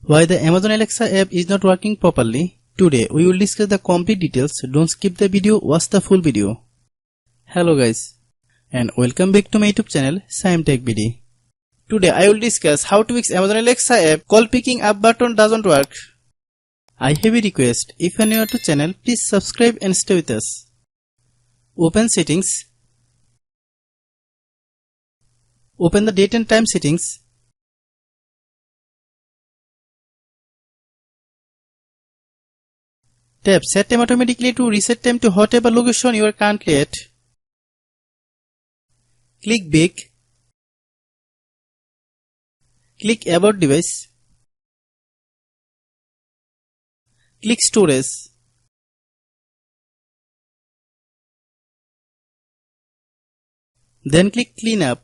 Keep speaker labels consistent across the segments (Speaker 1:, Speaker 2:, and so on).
Speaker 1: Why the Amazon Alexa app is not working properly? Today we will discuss the complete details. Don't skip the video, watch the full video. Hello guys, and welcome back to my YouTube channel Shaem Tech BD. Today I will discuss how to fix Amazon Alexa app call picking up button doesn't work. I have a request. If you are new to channel, please subscribe and stay with us. Open settings. Open the date and time settings. Tap Set Time automatically to reset time to whatever location you are currently at. Click Back. Click About Device. Click Storage. Then click Clean Up.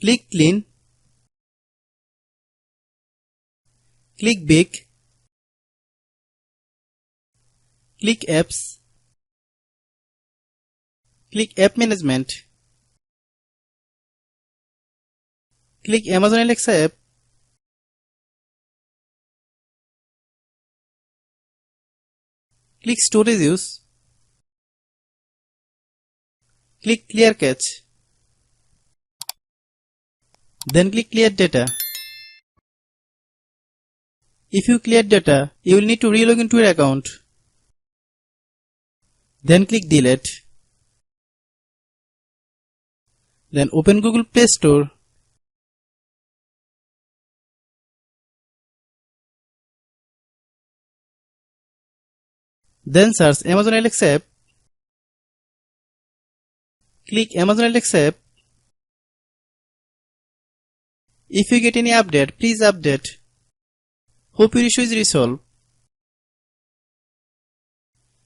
Speaker 1: Click Clean. Click Back. Click Apps. Click App Management. Click Amazon Alexa app. Click Storage Use. Click Clear Cache. Then click Clear Data. If you clear data, you will need to relog into your account. Then click Delete. Then open Google Play Store. Then search Amazon Alexa app. Click Amazon Alexa app. If you get any update, please update. Hope your issue is resolved.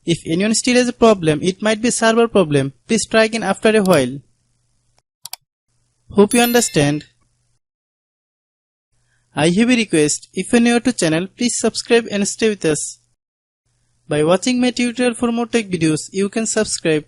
Speaker 1: If anyone still has a problem, it might be a server problem. Please try again after a while. Hope you understand. I have a request. If you are new to channel, please subscribe and stay with us. By watching my tutorial for more tech videos, you can subscribe.